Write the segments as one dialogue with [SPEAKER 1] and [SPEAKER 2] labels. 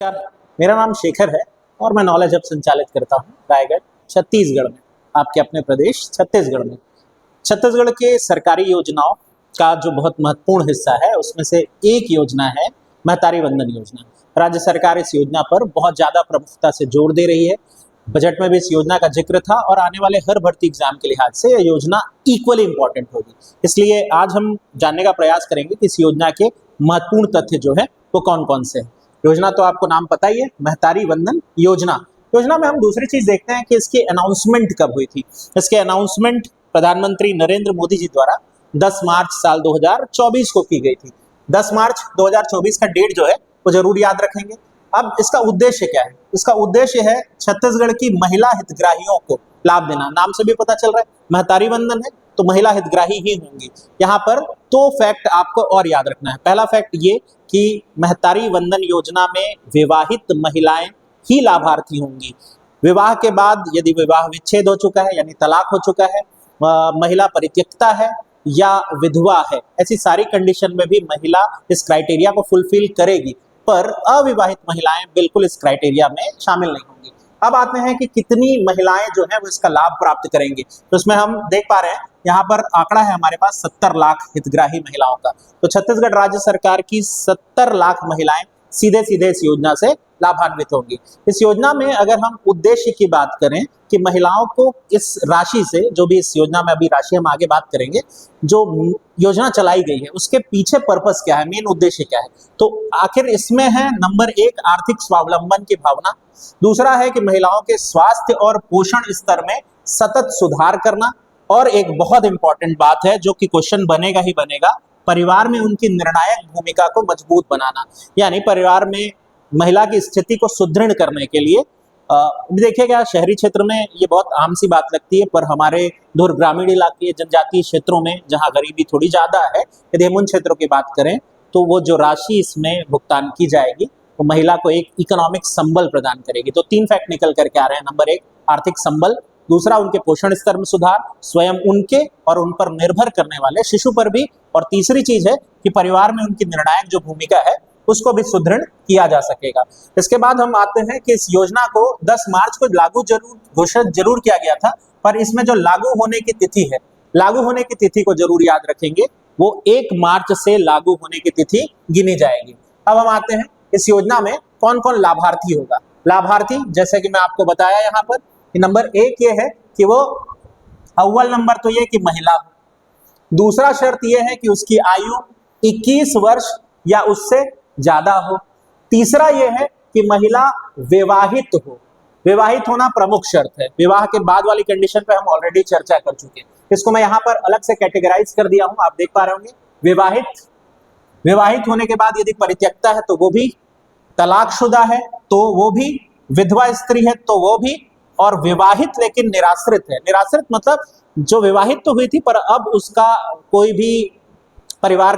[SPEAKER 1] नमस्कार, मेरा नाम शेखर है और मैं नॉलेज हब संचालित करता हूँ रायगढ़ छत्तीसगढ़ में, आपके अपने प्रदेश छत्तीसगढ़ में। छत्तीसगढ़ के सरकारी योजनाओं का जो बहुत महत्वपूर्ण हिस्सा है उसमें से एक योजना है महतारी वंदन योजना। राज्य सरकार इस योजना पर बहुत ज़्यादा प्रमुखता से जोर दे रही है। बजट में भी इस योजना का जिक्र था और आने वाले हर भर्ती एग्जाम के लिहाज से यह योजना इक्वली इंपॉर्टेंट होगी। इसलिए आज हम जानने का प्रयास करेंगे कि इस योजना के महत्वपूर्ण तथ्य जो है वो कौन कौन से हैं। योजना तो आपको नाम पता ही है, महतारी वंदन योजना। योजना में हम दूसरी चीज देखते हैं कि इसकी अनाउंसमेंट कब हुई थी। इसके अनाउंसमेंट प्रधानमंत्री नरेंद्र मोदी जी द्वारा 10 मार्च साल 2024 को की गई थी। 10 मार्च 2024 का डेट जो है वो जरूर याद रखेंगे। अब इसका उद्देश्य क्या है? इसका उद्देश्य है छत्तीसगढ़ की महिला हितग्राहियों को लाभ देना। नाम से भी पता चल रहा है महतारी वंदन है तो महिला हितग्राही ही होंगी। यहाँ पर दो फैक्ट आपको और याद रखना है। पहला फैक्ट ये कि महतारी वंदन योजना में विवाहित महिलाएं ही लाभार्थी होंगी। विवाह के बाद यदि विवाह विच्छेद हो चुका है यानी तलाक हो चुका है, महिला परित्यक्ता है या विधवा है, ऐसी सारी कंडीशन में भी महिला इस क्राइटेरिया को फुलफिल करेगी, पर अविवाहित महिलाएं बिल्कुल इस क्राइटेरिया में शामिल नहीं होंगी। अब आते हैं कि कितनी महिलाएं जो है वो इसका लाभ प्राप्त करेंगी। तो इसमें हम देख पा रहे हैं यहाँ पर आंकड़ा है हमारे पास 70 लाख हितग्राही महिलाओं का। तो छत्तीसगढ़ राज्य सरकार की 70 लाख महिलाएं सीधे सीधे इस योजना से लाभान्वित होंगी। इस योजना में अगर हम उद्देश्य की बात करें कि महिलाओं को इस राशि से, जो भी इस योजना में अभी राशि हम आगे बात करेंगे, जो योजना चलाई गई है उसके पीछे पर्पस क्या है, मेन उद्देश्य क्या है, तो आखिर इसमें है नंबर 1 आर्थिक स्वावलंबन की भावना, दूसरा है कि महिलाओं के स्वास्थ्य और पोषण स्तर में सतत सुधार करना, और एक बहुत इंपॉर्टेंट बात है जो कि क्वेश्चन बनेगा ही बनेगा, परिवार में उनकी निर्णायक भूमिका को मजबूत बनाना। यानी परिवार में महिला की स्थिति को सुदृढ़ करने के लिए देखिएगा शहरी क्षेत्र में ये बहुत आम सी बात लगती है, पर हमारे दूर ग्रामीण इलाके जनजातीय क्षेत्रों में जहां गरीबी थोड़ी ज्यादा है, यदि हम उन क्षेत्रों की बात करें तो वो जो राशि इसमें भुगतान की जाएगी वो महिला को एक इकोनॉमिक संबल प्रदान करेगी। तो 3 फैक्ट निकल करके आ रहे हैं। नंबर 1 आर्थिक संबल, दूसरा उनके पोषण स्तर में सुधार, स्वयं उनके और उन पर निर्भर करने वाले शिशु पर भी, और तीसरी चीज है कि परिवार में उनकी निर्णायक जो भूमिका है उसको भी सुदृढ़ किया जा सकेगा। इसके बाद हम आते हैं कि इस योजना को 10 मार्च को घोषित जरूर किया गया था, पर इसमें जो लागू होने की तिथि है, लागू होने की तिथि को जरूर याद रखेंगे, वो 1 मार्च से लागू होने की तिथि गिनी जाएगी। अब हम आते हैं इस योजना में कौन कौन लाभार्थी होगा। लाभार्थी जैसे कि मैं आपको बताया यहाँ पर कि नंबर 1 ये है कि वो अव्वल नंबर तो ये कि महिला हो, दूसरा शर्त ये है कि उसकी आयु 21 वर्ष या उससे ज्यादा हो, तीसरा यह है कि महिला विवाहित हो। विवाहित होना प्रमुख शर्त है, विवाह के बाद वाली कंडीशन पे हम ऑलरेडी चर्चा कर चुके हैं। इसको मैं यहाँ पर अलग से कैटेगराइज कर दिया हूं, आप देख पा रहे होंगे। विवाहित होने के बाद यदि परित्यक्ता है तो वो भी, तलाकशुदा है तो वो भी, विधवा स्त्री है तो वो भी, और विवाहित लेकिन निराश्रित है। निराश्रित मतलब जो विवाहित तो हुई थी पर अब उसका कोई भी परिवार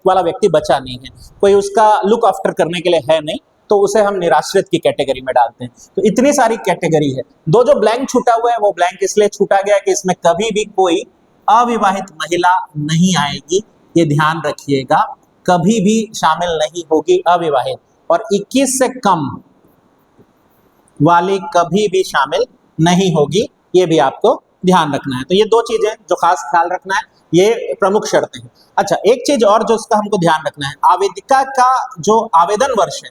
[SPEAKER 1] वाला व्यक्ति बचा नहीं है, कोई उसका लुक आफ्टर करने के लिए है नहीं, तो उसे हम निराश्रित की कैटेगरी में डालते हैं। तो इतनी सारी कैटेगरी है। दो जो ब्लैंक छूटा हुआ है वो ब्लैंक इसलिए छूटा गया कि इसमें कभी भी कोई अविवाहित महिला नहीं आएगी, ये ध्यान रखिएगा, कभी भी शामिल नहीं होगी अविवाहित, और 21 से कम वाली कभी भी शामिल नहीं होगी, ये भी आपको ध्यान रखना है। तो ये 2 चीजें जो खास ख्याल रखना है, ये प्रमुख शर्तें हैं। अच्छा, एक चीज और जो उसका हमको ध्यान रखना है, आवेदिका का जो आवेदन वर्ष है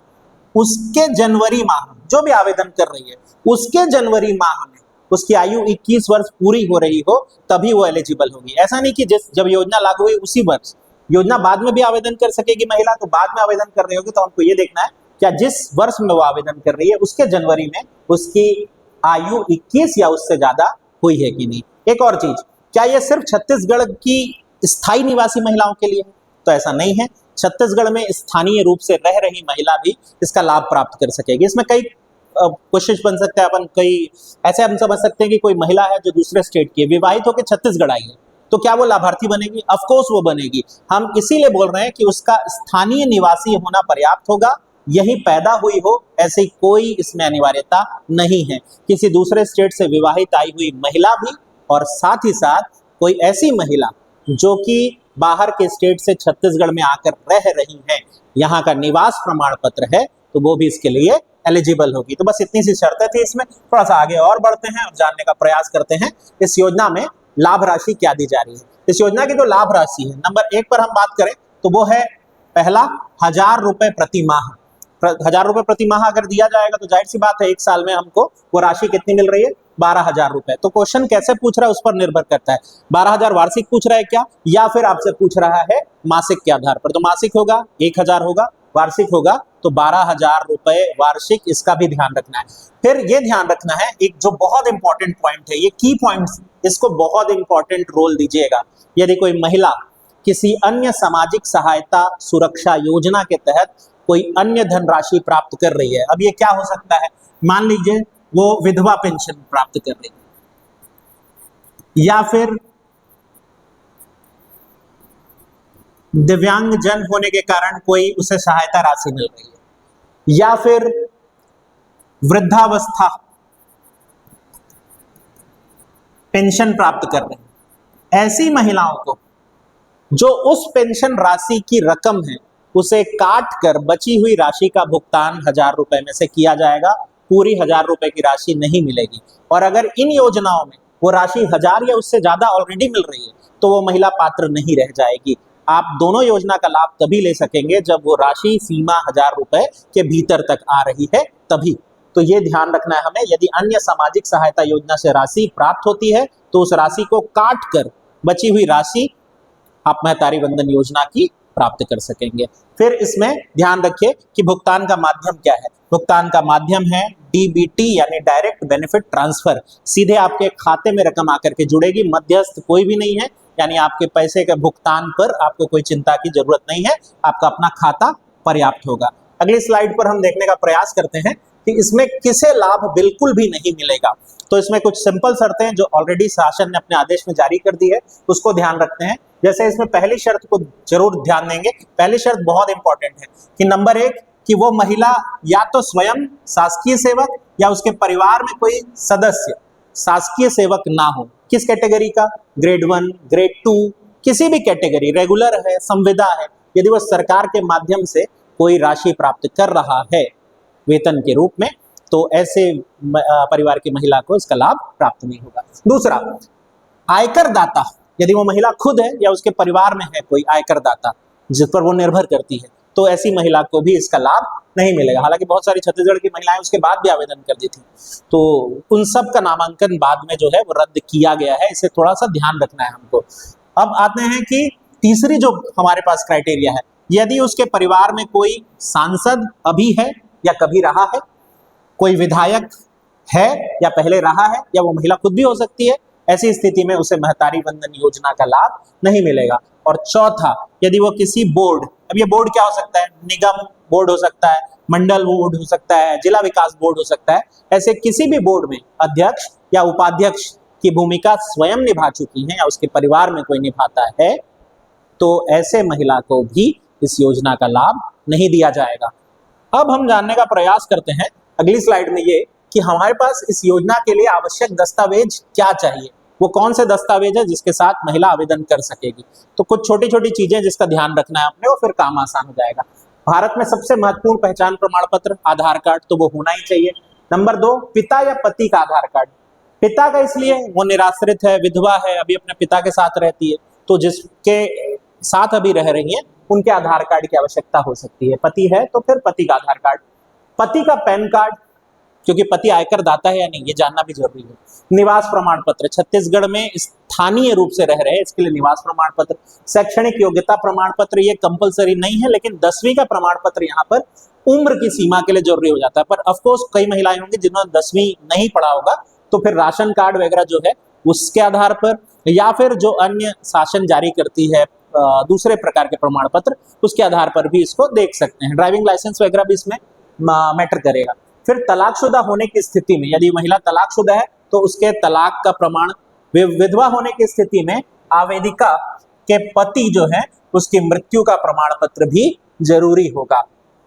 [SPEAKER 1] उसके जनवरी माह में, जो भी आवेदन कर रही है उसके जनवरी माह में उसकी आयु 21 वर्ष पूरी हो रही हो तभी वो एलिजिबल होगी। ऐसा नहीं कि जब योजना लागू हुई उसी वर्ष, योजना बाद में भी आवेदन कर सकेगी महिला, तो बाद में आवेदन कर रही होगी तो हमको ये देखना है क्या जिस वर्ष में वो आवेदन कर रही है उसके जनवरी में उसकी आयु 21 या उससे ज्यादा हुई है कि नहीं। एक और चीज, क्या ये सिर्फ छत्तीसगढ़ की स्थायी निवासी महिलाओं के लिए है? तो ऐसा नहीं है, छत्तीसगढ़ में स्थानीय रूप से रह रही महिला भी इसका लाभ प्राप्त कर सकेगी। इसमें कई कोशिश बन सकते हैं, अपन कई ऐसे हम समझ सकते हैं कि कोई महिला है जो दूसरे स्टेट की है, विवाहित होकर छत्तीसगढ़ आई है, तो क्या वो लाभार्थी बनेगी? ऑफकोर्स वो बनेगी। हम इसीलिए बोल रहे हैं कि उसका स्थानीय निवासी होना पर्याप्त होगा, यही पैदा हुई हो ऐसी कोई इसमें अनिवार्यता नहीं है। किसी दूसरे स्टेट से विवाहित आई हुई महिला भी, और साथ ही साथ कोई ऐसी महिला जो कि बाहर के स्टेट से छत्तीसगढ़ में आकर रह रही है, यहाँ का निवास प्रमाण पत्र है, तो वो भी इसके लिए एलिजिबल होगी। तो बस इतनी सी शर्तें थी इसमें। थोड़ा सा आगे और बढ़ते हैं और जानने का प्रयास करते हैं इस योजना में लाभ राशि क्या दी जा रही है। इस योजना की जो लाभ राशि है, नंबर 1 पर हम बात करें तो वो है पहला 1000 रुपए प्रति माह। 1000 रुपए प्रति माह अगर दिया जाएगा तो जाहिर सी बात है 1 साल में हमको वो राशि कितनी मिल रही है, 12,000 रुपए। तो क्वेश्चन कैसे पूछ रहा है उस पर निर्भर करता है, 12,000 वार्षिक पूछ रहा है क्या, या फिर आपसे पूछ रहा है मासिक के आधार पर। तो मासिक होगा 1000 होगा, वार्षिक होगा तो 12,000 रुपए वार्षिक, इसका भी ध्यान रखना है। फिर ये ध्यान रखना है एक जो बहुत इंपॉर्टेंट पॉइंट है, ये की पॉइंट्स, इसको बहुत इंपॉर्टेंट रोल दीजिएगा। यदि कोई महिला किसी अन्य सामाजिक सहायता सुरक्षा योजना के तहत कोई अन्य धनराशि प्राप्त कर रही है, अब ये क्या हो सकता है, मान लीजिए वो विधवा पेंशन प्राप्त कर रही है, या फिर दिव्यांग जन होने के कारण कोई उसे सहायता राशि मिल रही है, या फिर वृद्धावस्था पेंशन प्राप्त कर रहे हैं, ऐसी महिलाओं को जो उस पेंशन राशि की रकम है उसे काट कर बची हुई राशि का भुगतान 1000 रुपए में से किया जाएगा, पूरी 1000 रुपए की राशि नहीं मिलेगी। और अगर इन योजनाओं में वो राशि 1000 या उससे ज्यादा ऑलरेडी मिल रही है तो वो महिला पात्र नहीं रह जाएगी। आप दोनों योजना का लाभ तभी ले सकेंगे जब वो राशि सीमा 1000 रुपए के भीतर तक आ रही है तभी। तो ये ध्यान रखना है हमें, यदि अन्य सामाजिक सहायता योजना से राशि प्राप्त होती है तो उस राशि को काट कर बची हुई राशि आप महतारी वंदन योजना की प्राप्त कर सकेंगे। फिर इसमें ध्यान रखिए कि भुगतान का माध्यम क्या है। भुगतान का माध्यम है डीबीटी यानी डायरेक्ट बेनिफिट ट्रांसफर, सीधे आपके खाते में रकम आकर के जुड़ेगी, मध्यस्थ कोई भी नहीं है, यानी आपके पैसे के भुगतान पर आपको कोई चिंता की जरूरत नहीं है, आपका अपना खाता पर्याप्त होगा। अगली स्लाइड पर हम देखने का प्रयास करते हैं कि इसमें किसे लाभ बिल्कुल भी नहीं मिलेगा। तो इसमें कुछ सिंपल शर्तें जो ऑलरेडी शासन ने अपने आदेश में जारी कर दी है उसको ध्यान रखते हैं। जैसे इसमें पहली शर्त को जरूर ध्यान देंगे, पहली शर्त बहुत इंपॉर्टेंट है कि नंबर 1 कि वो महिला या तो स्वयं शासकीय सेवक या उसके परिवार में कोई सदस्य शासकीय सेवक ना हो। किस कैटेगरी का, ग्रेड 1, ग्रेड 2, किसी भी कैटेगरी, रेगुलर है, संविदा है, यदि वह सरकार के माध्यम से कोई राशि प्राप्त कर रहा है वेतन के रूप में तो ऐसे परिवार की महिला को इसका लाभ प्राप्त नहीं होगा। दूसरा, आयकर दाता, यदि वो महिला खुद है या उसके परिवार में है कोई आयकर दाता जिस पर वो निर्भर करती है तो ऐसी महिला को भी इसका लाभ नहीं मिलेगा। हालांकि बहुत सारी छत्तीसगढ़ की महिलाएं उसके बाद भी आवेदन कर दी थी, तो उन सब का नामांकन बाद में जो है वो रद्द किया गया है, इसे थोड़ा सा ध्यान रखना है हमको। अब आते हैं कि तीसरी जो हमारे पास क्राइटेरिया है, यदि उसके परिवार में कोई सांसद अभी है या कभी रहा है, कोई विधायक है या पहले रहा है, या वो महिला खुद भी हो सकती है, ऐसी स्थिति में उसे महतारी वंदन योजना का लाभ नहीं मिलेगा। और चौथा, यदि वो किसी बोर्ड, अब ये बोर्ड क्या हो सकता है, निगम बोर्ड हो सकता है, मंडल बोर्ड हो सकता है, जिला विकास बोर्ड हो सकता है, ऐसे किसी भी बोर्ड में अध्यक्ष या उपाध्यक्ष की भूमिका स्वयं निभा चुकी है या उसके परिवार में कोई निभाता है तो ऐसे महिला को भी इस योजना का लाभ नहीं दिया जाएगा। अब हम जानने का प्रयास करते हैं अगली स्लाइड में ये कि हमारे पास इस योजना के लिए आवश्यक दस्तावेज क्या चाहिए, वो कौन से दस्तावेज है जिसके साथ महिला आवेदन कर सकेगी। तो कुछ छोटी छोटी चीजें जिसका ध्यान रखना है अपने, और फिर काम आसान हो जाएगा। भारत में सबसे महत्वपूर्ण पहचान प्रमाण पत्र आधार कार्ड, तो वो होना ही चाहिए। नंबर 2, पिता या पति का आधार कार्ड। पिता का इसलिए वो निराश्रित है, विधवा है, अभी अपने पिता के साथ रहती है, तो जिसके साथ अभी रह रही है उनके आधार कार्ड की आवश्यकता हो सकती है। पति है तो फिर पति का आधार कार्ड, पति का पैन कार्ड, क्योंकि पति आयकर दाता है या नहीं ये जानना भी जरूरी है। निवास प्रमाण पत्र, छत्तीसगढ़ में स्थानीय रूप से रह रहे हैं इसके लिए निवास प्रमाण पत्र। शैक्षणिक योग्यता प्रमाण पत्र, ये कंपलसरी नहीं है, लेकिन 10वीं का प्रमाण पत्र यहाँ पर उम्र की सीमा के लिए जरूरी हो जाता है। पर ऑफकोर्स कई महिलाएं होंगी जिन्होंने 10वीं नहीं पढ़ा होगा, तो फिर राशन कार्ड वगैरह जो है उसके आधार पर, या फिर जो अन्य शासन जारी करती है दूसरे प्रकार के प्रमाण पत्र, उसके आधार पर भी इसको देख सकते हैं। ड्राइविंग लाइसेंस वगैरह भी इसमें मैटर करेगा। फिर तलाकशुदा होने की स्थिति में, यदि महिला तलाकशुदा है तो उसके तलाक का प्रमाण, विधवा होने की स्थिति में आवेदिका के पति जो है उसकी मृत्यु का प्रमाण पत्र भी जरूरी होगा।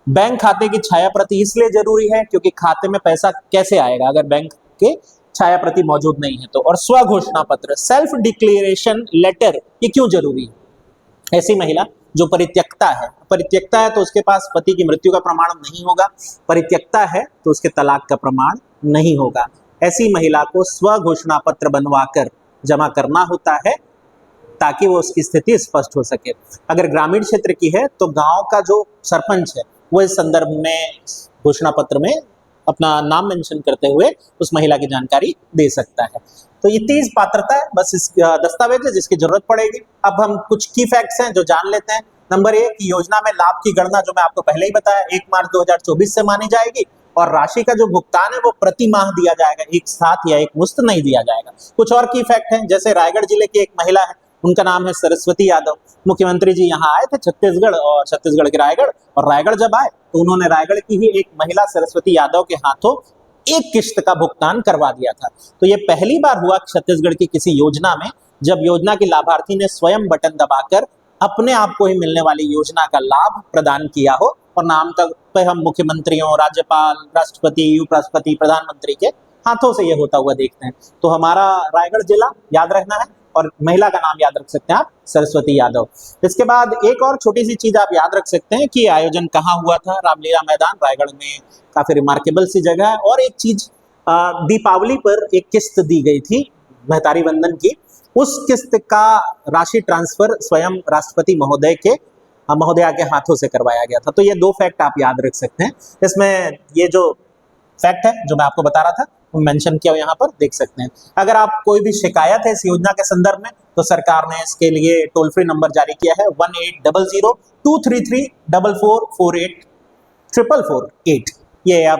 [SPEAKER 1] बैंक खाते की छाया प्रति इसलिए जरूरी है क्योंकि खाते में पैसा कैसे आएगा अगर बैंक के छाया प्रति मौजूद नहीं है तो। और स्वघोषणा पत्र, सेल्फ डिक्लेरेशन लेटर, ये क्यों जरूरी है? ऐसी महिला जो परित्यक्ता है तो उसके पास पति की मृत्यु का प्रमाण नहीं होगा, परित्यक्ता है तो उसके तलाक का प्रमाण नहीं होगा। ऐसी महिला को स्व घोषणा पत्र बनवाकर जमा करना होता है ताकि वो उसकी स्थिति स्पष्ट हो सके। अगर ग्रामीण क्षेत्र की है तो गांव का जो सरपंच है वो इस संदर्भ में घोषणा पत्र में अपना नाम मेंशन करते हुए उस महिला की जानकारी दे सकता है। तो ये 30 पात्रता है, बस इस दस्तावेज है जिसकी जरूरत पड़ेगी। अब हम कुछ की फैक्ट्स हैं जो जान लेते हैं। नंबर 1, योजना में लाभ की गणना जो मैं आपको पहले ही बताया 1 मार्च 2024 से मानी जाएगी और राशि का जो भुगतान है वो प्रति माह दिया जाएगा, एक साथ या एक मुश्त नहीं दिया जाएगा। कुछ और की फैक्ट हैं, जैसे रायगढ़ जिले की एक महिला है, उनका नाम है सरस्वती यादव। मुख्यमंत्री जी यहाँ आए थे छत्तीसगढ़ और छत्तीसगढ़ के रायगढ़, और रायगढ़ जब आए तो उन्होंने रायगढ़ की ही एक महिला सरस्वती यादव के हाथों एक किस्त का भुगतान करवा दिया था। तो ये पहली बार हुआ छत्तीसगढ़ की किसी योजना में जब योजना की लाभार्थी ने स्वयं बटन दबाकर अपने आप को ही मिलने वाली योजना का लाभ प्रदान किया हो और नाम तक पे हम मुख्यमंत्रियों, राज्यपाल, राष्ट्रपति, उपराष्ट्रपति, प्रधानमंत्री के हाथों से ये होता हुआ देखते हैं। तो हमारा रायगढ़ जिला याद रखना है और महिला का नाम याद रख सकते हैं आप, सरस्वती यादव। इसके बाद एक और छोटी सी चीज आप याद रख सकते हैं कि आयोजन कहाँ हुआ था, रामलीला मैदान रायगढ़ में, काफी रिमार्केबल सी जगह है। और एक चीज, दीपावली पर एक किस्त दी गई थी महतारी वंदन की, उस किस्त का राशि ट्रांसफर स्वयं राष्ट्रपति महोदय के महोदया के हाथों से करवाया गया था। तो ये 2 फैक्ट आप याद रख सकते हैं। इसमें ये जो फैक्ट है जो मैं आपको बता रहा था वो मेंशन किया यहाँ पर देख सकते हैं। अगर आप कोई भी शिकायत है इस योजना के संदर्भ में तो सरकार ने इसके लिए टोल फ्री नंबर जारी किया है 1800-233-4448-448। ये आप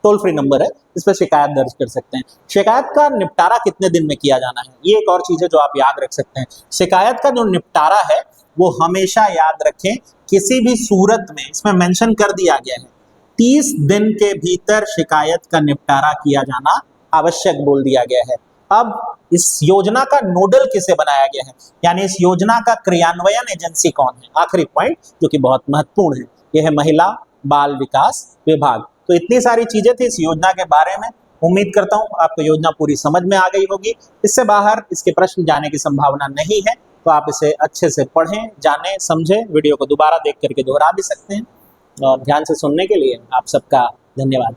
[SPEAKER 1] टोल फ्री नंबर है, इस पर शिकायत दर्ज कर सकते हैं। शिकायत का निपटारा कितने दिन में किया जाना है, ये एक और चीज है जो आप याद रख सकते हैं। शिकायत का जो निपटारा है वो हमेशा याद रखें, किसी भी सूरत में इसमें मेंशन कर दिया गया है 30 दिन के भीतर शिकायत का निपटारा किया जाना आवश्यक बोल दिया गया है। अब इस योजना का नोडल किसे बनाया गया है, यानी इस योजना का क्रियान्वयन एजेंसी कौन है, आखिरी पॉइंट जो कि बहुत महत्वपूर्ण है, यह है महिला बाल विकास विभाग। तो इतनी सारी चीजें थी इस योजना के बारे में। उम्मीद करता हूं आपको योजना पूरी समझ में आ गई होगी। इससे बाहर इसके प्रश्न जाने की संभावना नहीं है, तो आप इसे अच्छे से पढ़ें, जानें, समझें। वीडियो को दोबारा देख करके दोहरा भी सकते हैं। और ध्यान से सुनने के लिए आप सबका धन्यवाद।